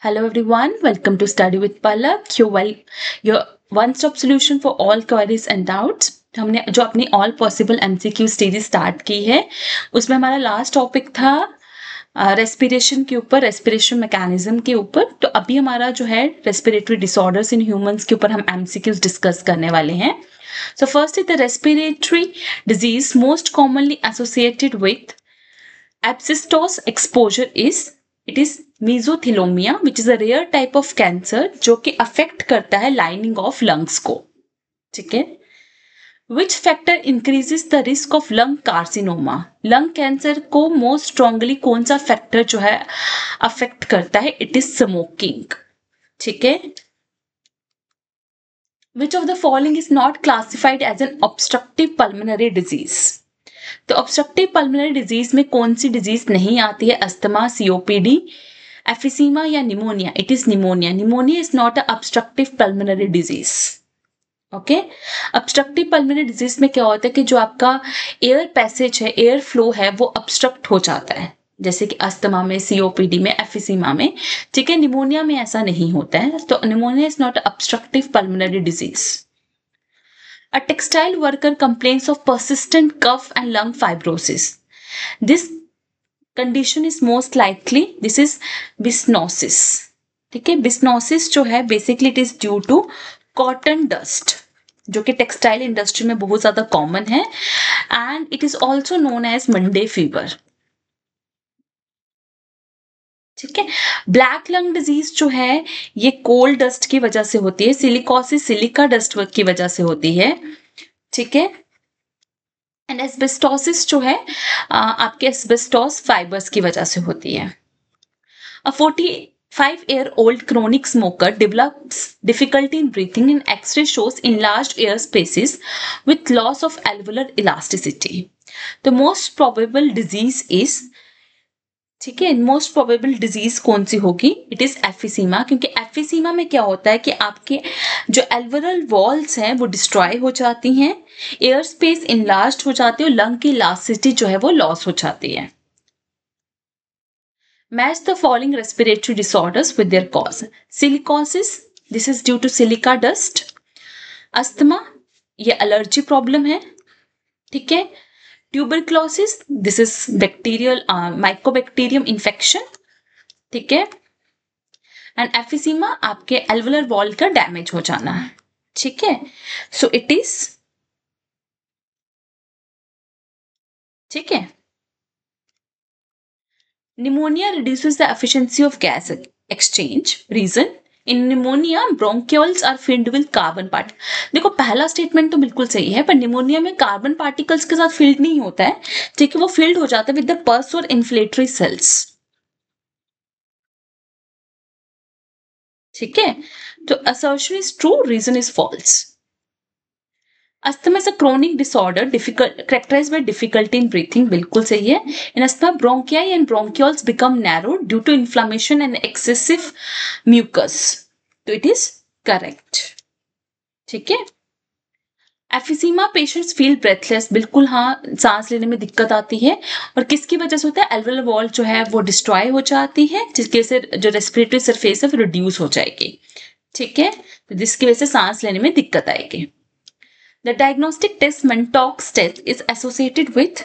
Hello everyone, welcome to Study with Palak, your one-stop solution for all queries and doubts. हमने जो अपनी all possible MCQ series start की है उसमें हमारा लास्ट टॉपिक था रेस्पिरेशन के ऊपर, रेस्पिरेशन मैकेनिज्म के ऊपर। तो अभी हमारा जो है रेस्पिरेटरी डिसऑर्डर्स इन ह्यूमंस के ऊपर हम एमसीक्यूज डिस्कस करने वाले हैं। So first is the respiratory disease most commonly associated with asbestos exposure it is mesothelioma which is a rare type of cancer जो कि अफेक्ट करता है लाइनिंग ऑफ लंग्स को। ठीक है। Which factor increases the risk of lung carcinoma, lung cancer को most strongly कौन सा फैक्टर जो है अफेक्ट करता है? It is smoking. ठीक है। Which of the following is not classified as an obstructive pulmonary disease? तो ऑब्स्ट्रक्टिव पल्मोनरी डिजीज में कौन सी डिजीज नहीं आती है? अस्थमा, सीओपीडी, एफिसीमा या pneumonia? It is pneumonia. Pneumonia is not a obstructive pulmonary disease. Okay. Obstructive pulmonary disease में क्या होता है कि जो आपका एयर पैसेज है, एयर फ्लो है, वो ऑब्स्ट्रक्ट हो जाता है, जैसे कि अस्थमा में, सीओपीडी में, एफिसीमा में। ठीक है। निमोनिया में ऐसा नहीं होता है। तो pneumonia is not obstructive pulmonary disease. A textile worker complains of persistent cough and lung fibrosis. This condition is most likely, this is bisonosis. ठीक है। बिसनोसिस जो है basically it is due to cotton dust, जो कि textile industry में बहुत ज्यादा common है, and it is also known as Monday fever. ठीक है। ब्लैक लंग डिजीज जो है ये कोल्ड डस्ट की वजह से होती है। सिलिकॉसिस सिलिका डस्ट की वजह से होती है। ठीक है। एंड एस्बेस्टोसिस जो है आपके एस्बेस्टोस फाइबर्स की वजह से होती है। A 45-year-old chronic smoker develops difficulty in breathing and X-ray shows enlarged air spaces with loss of alveolar elasticity. The most probable disease is, ठीक है, मोस्ट प्रोबेबल डिजीज कौन सी होगी? इट इज एफिसीमा, क्योंकि एफिसीमा में क्या होता है कि आपके जो एल्वेओलर वॉल्स हैं वो डिस्ट्रॉय हो जाती हैं, एयर स्पेस इनलार्ज हो जाती है और लंग की इलास्टिसिटी जो है वो लॉस हो जाती है। Match the following respiratory disorders with their cause. Silicosis, this is due to silica dust. Asthma, ये एलर्जी प्रॉब्लम है। ठीक है। Tuberculosis, this is bacterial mycobacterium infection. ठीक है। एंड एफिसीमा आपके एल्वुलर वॉल का डैमेज हो जाना है। ठीक है। सो इट इज, ठीक है, pneumonia reduces the efficiency of gas exchange. Reason, in pneumonia bronchioles are filled with carbon particle. देखो पहला स्टेटमेंट तो बिल्कुल सही है, पर निमोनिया में कार्बन पार्टिकल्स के साथ फिल्ड नहीं होता है। ठीक है। वो फिल्ड हो जाता है विद द पस और इन्फ्लेटरी सेल्स। ठीक है। तो assertion is true, reason is false. Asthma is a chronic disorder characterized by difficulty in breathing, बिल्कुल सही है। In asthma, bronchi and bronchioles become narrow due to inflammation and excessive mucus. तो it is correct. ठीक है। एफिसीमा patients feel breathless, बिल्कुल हाँ, सांस लेने में दिक्कत आती है। और किसकी वजह से होता है? एल्वेओलर वॉल जो है वो डिस्ट्रॉय हो जाती है, जिसके से जो रेस्पिरेटरी सरफेस है वो रिड्यूस हो जाएगी। ठीक है। तो जिसकी वजह से सांस लेने में दिक्कत आएगी। The diagnostic test Mantoux test is associated with,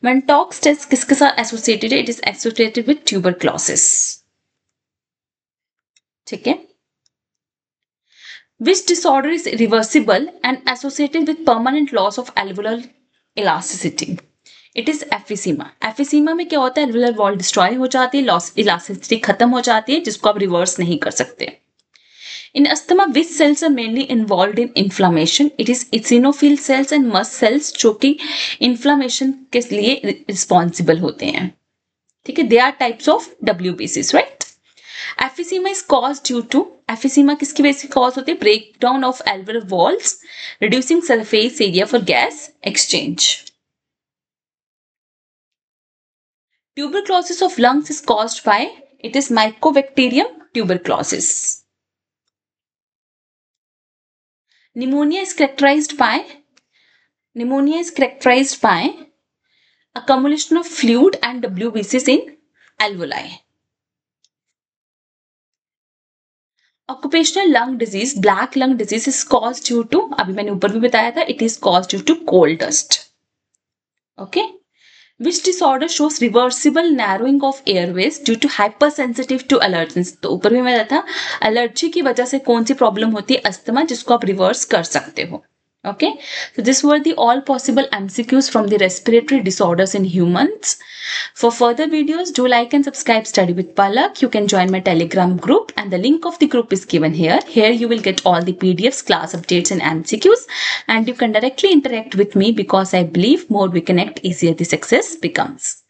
Mantoux test किसके साथ associated है? It is associated with tuberculosis. ठीक है। Which disorder is reversible and associated with permanent loss of alveolar elasticity? It is emphysema. Emphysema में क्या होता है? alveolar wall destroy हो जाती है, लॉस इलास्टिसिटी खत्म हो जाती है, जिसको आप रिवर्स नहीं कर सकते। In asthma, which cells are mainly involved in inflammation? It is eosinophil cells and mast cells जो कि inflammation के लिए responsible होते हैं। ठीक है। They are types of WBCs, right? Emphysema is caused due to, emphysema किसकी वजह से cause होती है? Breakdown of alveolar walls, reducing surface area for gas exchange. Tuberculosis of lungs is caused by, it is Mycobacterium tuberculosis. Pneumonia is characterized by accumulation of fluid and WBCs in alveoli. Occupational lung disease, black lung disease is cause due to, अभी मैंने ऊपर भी बताया था, it is cause due to coal dust. Okay. Which disorder shows reversible narrowing of airways due to hypersensitive to allergens? तो ऊपर भी मैं था, एलर्जी की वजह से कौन सी प्रॉब्लम होती है, अस्थमा, जिसको आप रिवर्स कर सकते हो. Okay, so this were the all possible MCQs from the respiratory disorders in humans. For further videos, do like and subscribe Study with Palak. You can join my Telegram group and the link of the group is given here. Here you will get all the PDFs, class updates and MCQs, and you can directly interact with me because I believe more we connect, easier the success becomes.